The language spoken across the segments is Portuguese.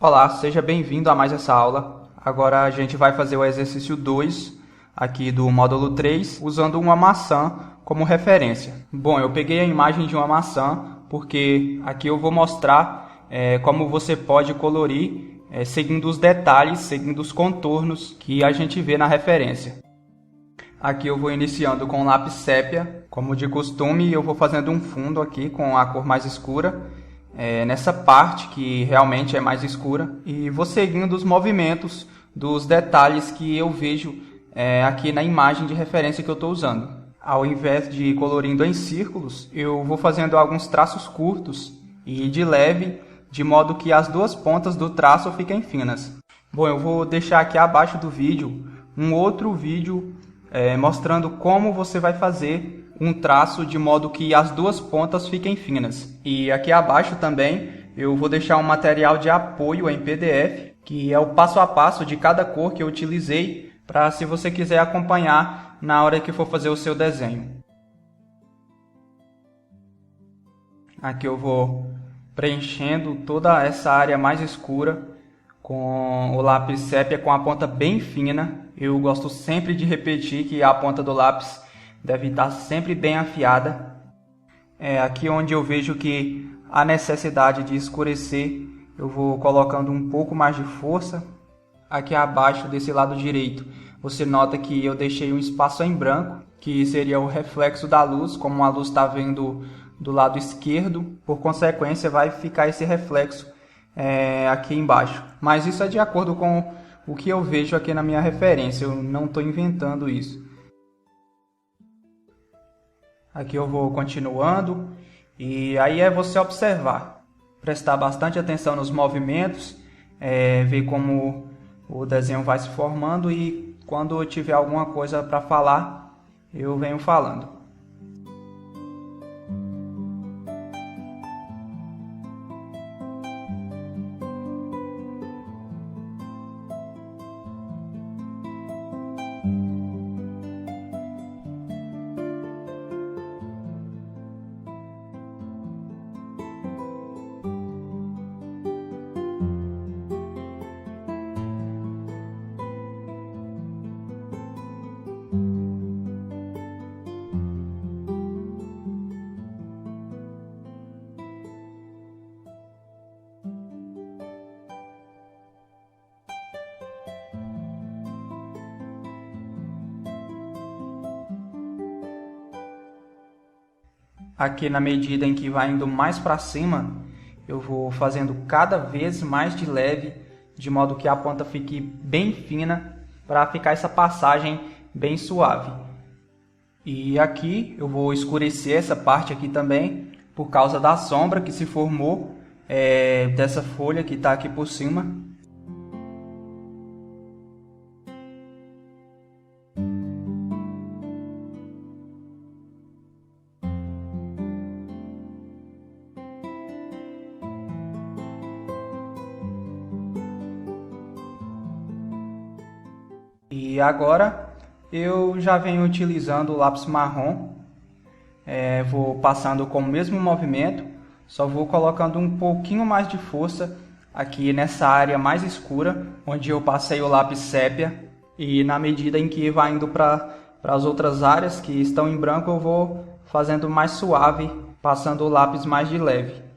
Olá, seja bem-vindo a mais essa aula. Agora a gente vai fazer o exercício 2 aqui do módulo 3, usando uma maçã como referência. Bom, eu peguei a imagem de uma maçã porque aqui eu vou mostrar como você pode colorir seguindo os detalhes, seguindo os contornos que a gente vê na referência. Aqui eu vou iniciando com lápis sépia, como de costume, eu vou fazendo um fundo aqui com a cor mais escura, nessa parte que realmente é mais escura, e vou seguindo os movimentos dos detalhes que eu vejo aqui na imagem de referência que eu estou usando. Ao invés de ir colorindo em círculos, eu vou fazendo alguns traços curtos e de leve, de modo que as duas pontas do traço fiquem finas. Bom, eu vou deixar aqui abaixo do vídeo um outro vídeo mostrando como você vai fazer um traço de modo que as duas pontas fiquem finas. E aqui abaixo também eu vou deixar um material de apoio em PDF, que é o passo a passo de cada cor que eu utilizei, para se você quiser acompanhar na hora que for fazer o seu desenho. Aqui eu vou preenchendo toda essa área mais escura com o lápis sépia com a ponta bem fina. Eu gosto sempre de repetir que a ponta do lápis deve estar sempre bem afiada. Aqui onde eu vejo que há necessidade de escurecer, eu vou colocando um pouco mais de força. Aqui abaixo desse lado direito, você nota que eu deixei um espaço em branco, que seria o reflexo da luz, como a luz está vindo do lado esquerdo, por consequência vai ficar esse reflexo aqui embaixo. Mas isso é de acordo com o que eu vejo aqui na minha referência, eu não estou inventando isso. Aqui eu vou continuando, e aí é você observar, prestar bastante atenção nos movimentos, ver como o desenho vai se formando, e quando eu tiver alguma coisa para falar, eu venho falando. Aqui na medida em que vai indo mais para cima, eu vou fazendo cada vez mais de leve, de modo que a ponta fique bem fina, para ficar essa passagem bem suave. E aqui eu vou escurecer essa parte aqui também, por causa da sombra que se formou dessa folha que está aqui por cima. E agora eu já venho utilizando o lápis marrom, vou passando com o mesmo movimento, só vou colocando um pouquinho mais de força aqui nessa área mais escura, onde eu passei o lápis sépia, e na medida em que vai indo para as outras áreas que estão em branco, eu vou fazendo mais suave, passando o lápis mais de leve.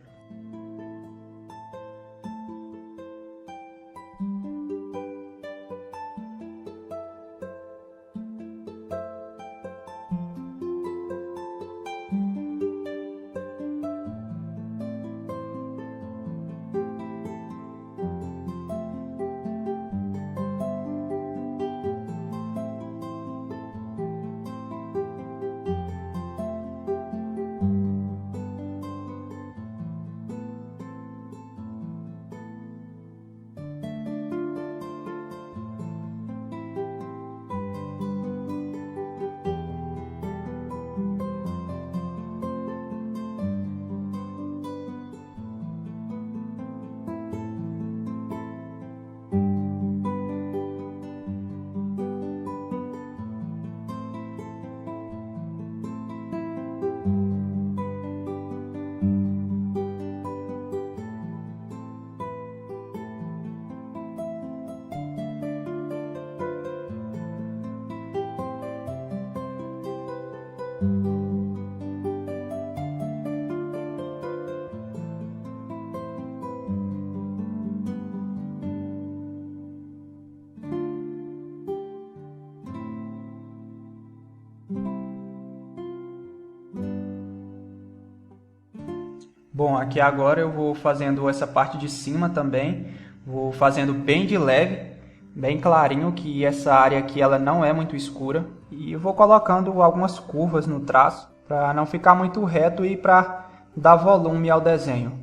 Bom, aqui agora eu vou fazendo essa parte de cima também, vou fazendo bem de leve, bem clarinho, que essa área aqui ela não é muito escura, e eu vou colocando algumas curvas no traço para não ficar muito reto e para dar volume ao desenho.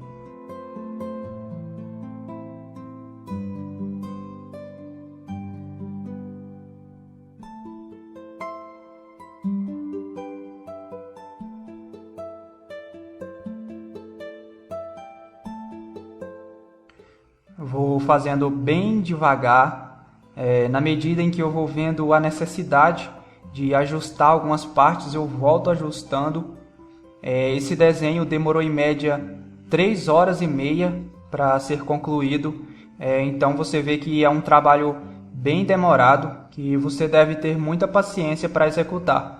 Vou fazendo bem devagar, na medida em que eu vou vendo a necessidade de ajustar algumas partes, eu volto ajustando. Esse desenho demorou em média 3 horas e meia para ser concluído, então você vê que é um trabalho bem demorado, que você deve ter muita paciência para executar.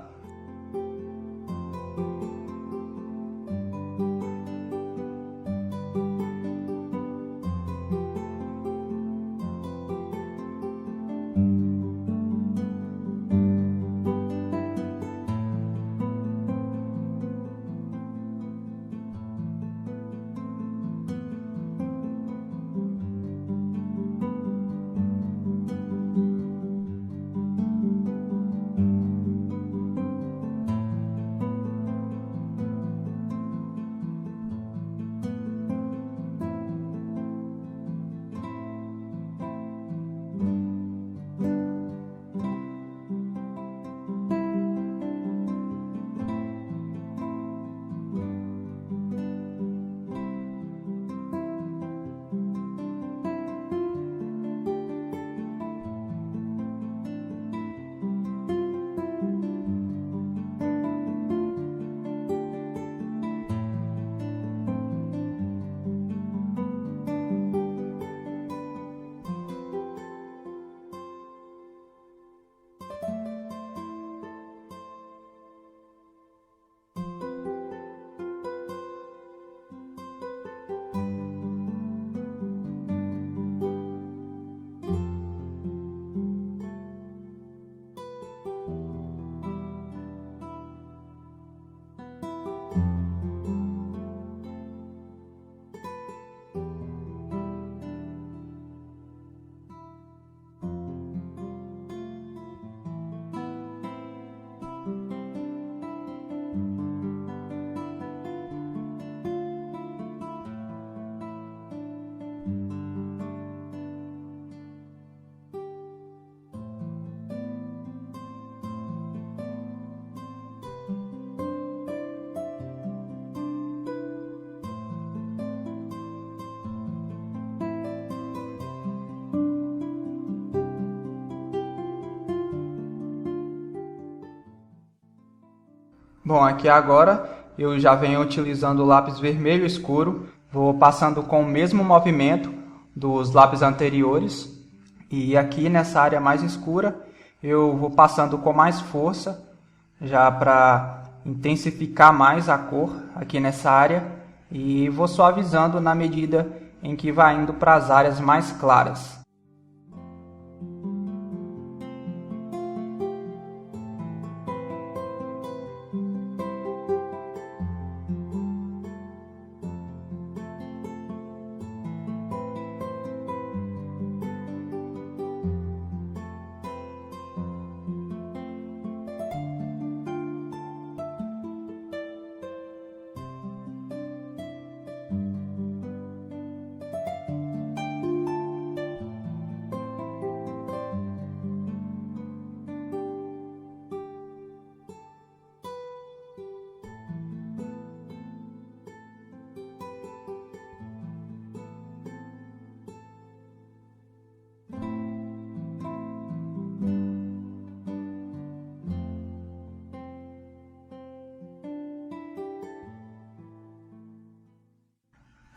Bom, aqui agora eu já venho utilizando o lápis vermelho escuro, vou passando com o mesmo movimento dos lápis anteriores, e aqui nessa área mais escura eu vou passando com mais força, já para intensificar mais a cor aqui nessa área, e vou suavizando na medida em que vai indo para as áreas mais claras.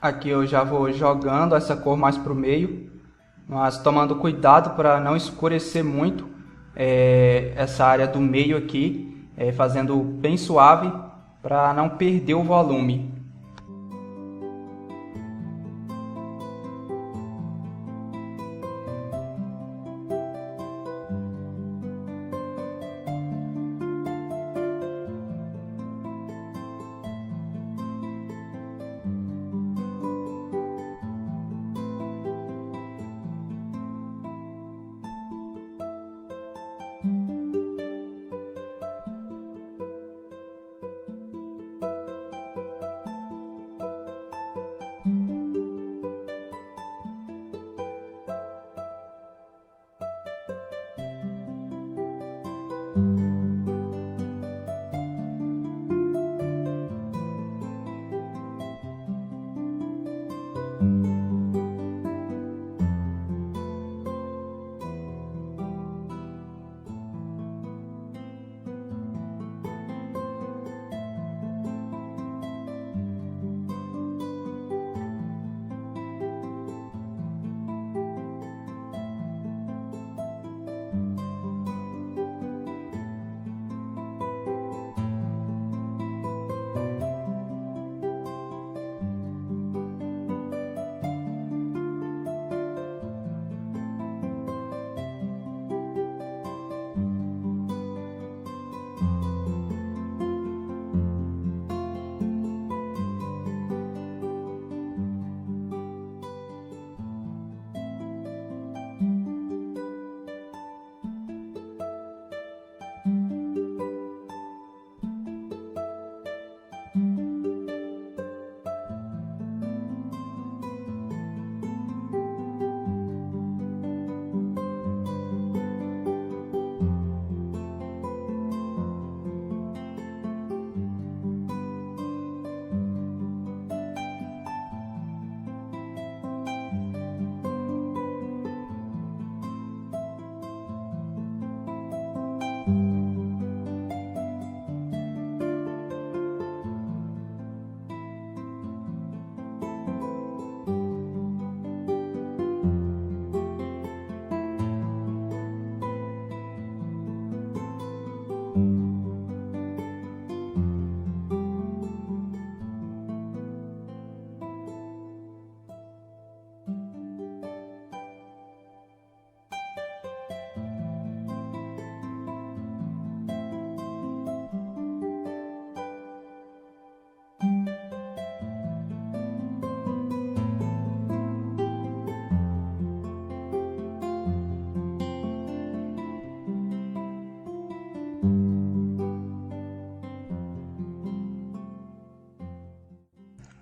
Aqui eu já vou jogando essa cor mais para o meio, mas tomando cuidado para não escurecer muito essa área do meio aqui, fazendo bem suave para não perder o volume.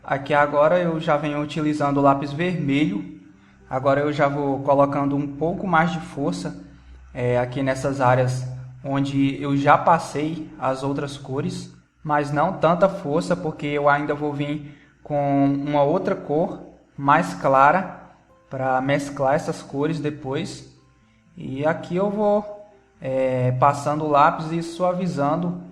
Aqui agora eu já venho utilizando o lápis vermelho. Agora eu já vou colocando um pouco mais de força aqui nessas áreas onde eu já passei as outras cores, mas não tanta força, porque eu ainda vou vir com uma outra cor mais clara para mesclar essas cores depois. E aqui eu vou passando o lápis e suavizando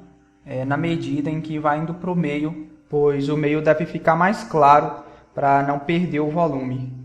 na medida em que vai indo para o meio, pois o meio deve ficar mais claro para não perder o volume.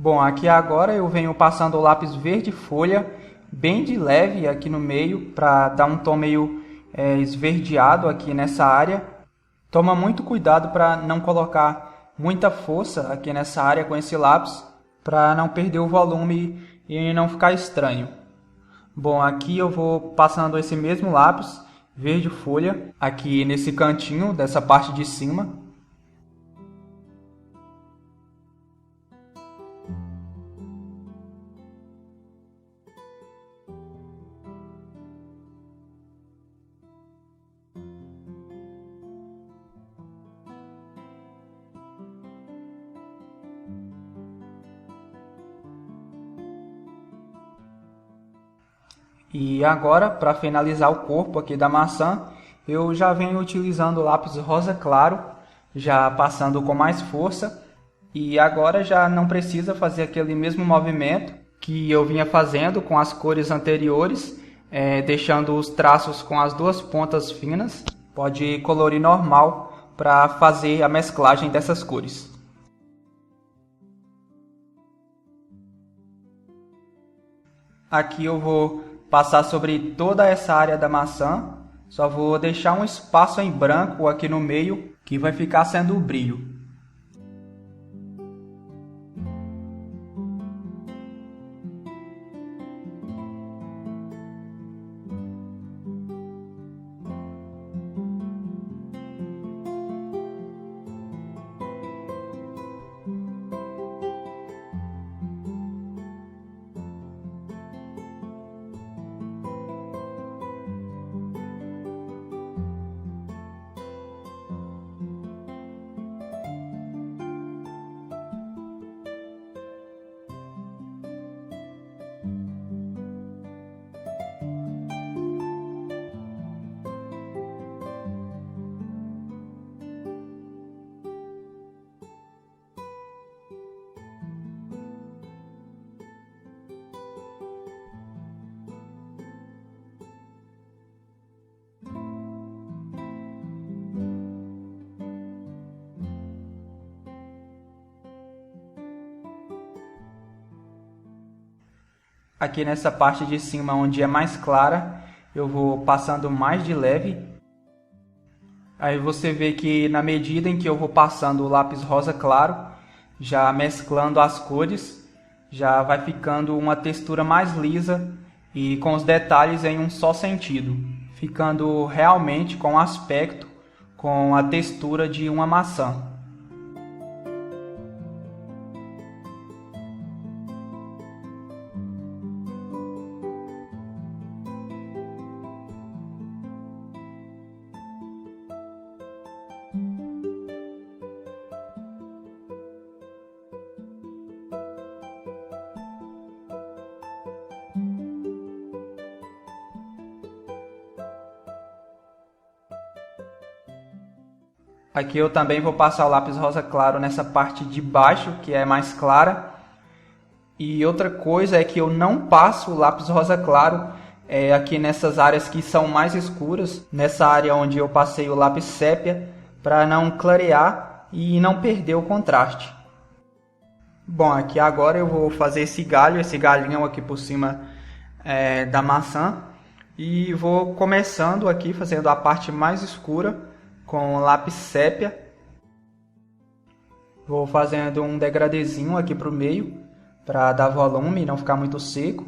Bom, aqui agora eu venho passando o lápis verde folha bem de leve aqui no meio para dar um tom meio esverdeado aqui nessa área. Toma muito cuidado para não colocar muita força aqui nessa área com esse lápis, para não perder o volume e não ficar estranho. Bom, aqui eu vou passando esse mesmo lápis verde folha aqui nesse cantinho dessa parte de cima. E agora, para finalizar o corpo aqui da maçã, eu já venho utilizando o lápis rosa claro, já passando com mais força. E agora já não precisa fazer aquele mesmo movimento que eu vinha fazendo com as cores anteriores, deixando os traços com as duas pontas finas. Pode colorir normal para fazer a mesclagem dessas cores. Aqui eu vou passar sobre toda essa área da maçã, só vou deixar um espaço em branco aqui no meio, que vai ficar sendo o brilho. Aqui nessa parte de cima, onde é mais clara, eu vou passando mais de leve. Aí você vê que na medida em que eu vou passando o lápis rosa claro, já mesclando as cores, já vai ficando uma textura mais lisa e com os detalhes em um só sentido, ficando realmente com o aspecto, com a textura de uma maçã. Aqui eu também vou passar o lápis rosa claro nessa parte de baixo, que é mais clara. E outra coisa é que eu não passo o lápis rosa claro aqui nessas áreas que são mais escuras, nessa área onde eu passei o lápis sépia, para não clarear e não perder o contraste. Bom, aqui agora eu vou fazer esse galhinho aqui por cima da maçã. E vou começando aqui fazendo a parte mais escura com lápis sépia. Vou fazendo um degradezinho aqui para o meio, para dar volume e não ficar muito seco.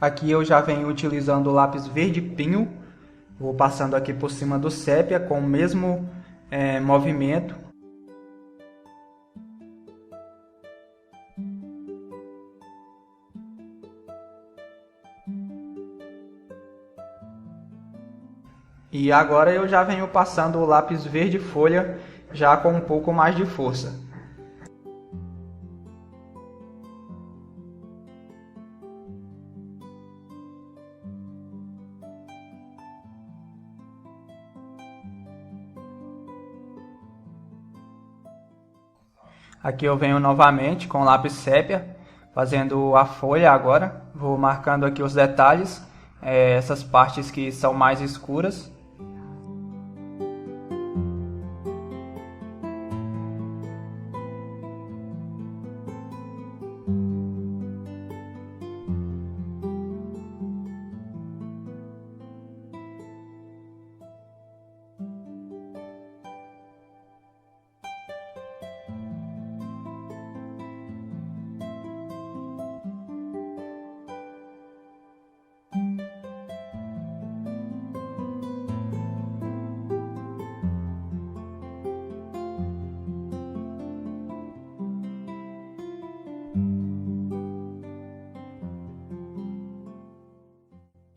Aqui eu já venho utilizando o lápis verde pinho. Vou passando aqui por cima do sépia com o mesmo movimento. E agora eu já venho passando o lápis verde folha, já com um pouco mais de força. Aqui eu venho novamente com o lápis sépia, fazendo a folha agora. Vou marcando aqui os detalhes, essas partes que são mais escuras.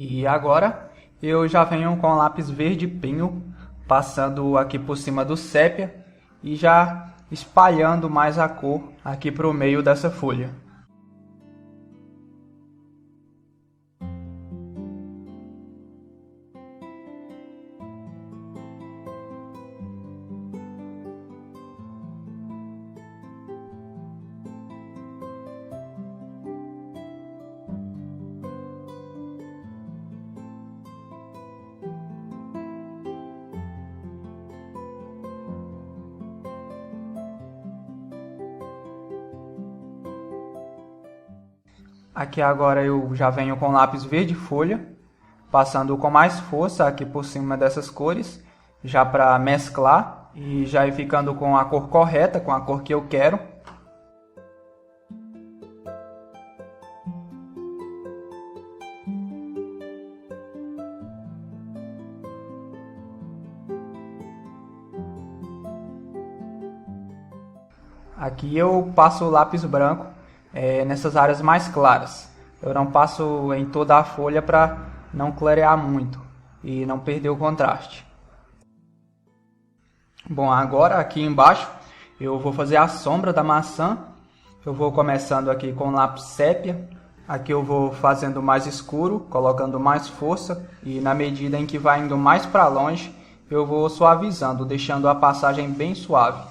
E agora eu já venho com lápis verde pinho, passando aqui por cima do sépia e já espalhando mais a cor aqui para o meio dessa folha. Aqui agora eu já venho com lápis verde folha, passando com mais força aqui por cima dessas cores, já para mesclar e já ir ficando com a cor correta, com a cor que eu quero. Aqui eu passo o lápis branco nessas áreas mais claras. Eu não passo em toda a folha para não clarear muito e não perder o contraste. Bom, agora aqui embaixo eu vou fazer a sombra da maçã. Eu vou começando aqui com lápis sépia. Aqui eu vou fazendo mais escuro, colocando mais força e na medida em que vai indo mais para longe, eu vou suavizando, deixando a passagem bem suave.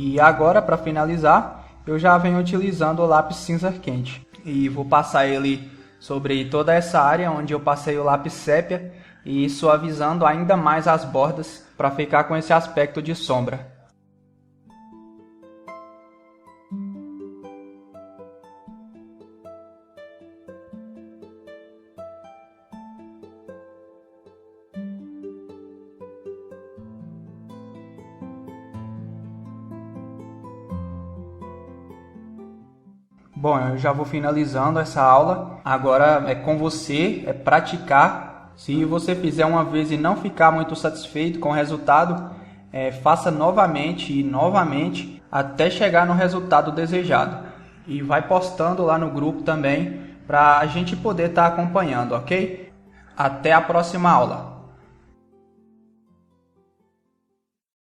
E agora, para finalizar, eu já venho utilizando o lápis cinza quente. E vou passar ele sobre toda essa área onde eu passei o lápis sépia e suavizando ainda mais as bordas para ficar com esse aspecto de sombra. Bom, eu já vou finalizando essa aula. Agora é com você, é praticar. Se você fizer uma vez e não ficar muito satisfeito com o resultado, faça novamente e novamente até chegar no resultado desejado. E vai postando lá no grupo também para a gente poder estar acompanhando, ok? Até a próxima aula!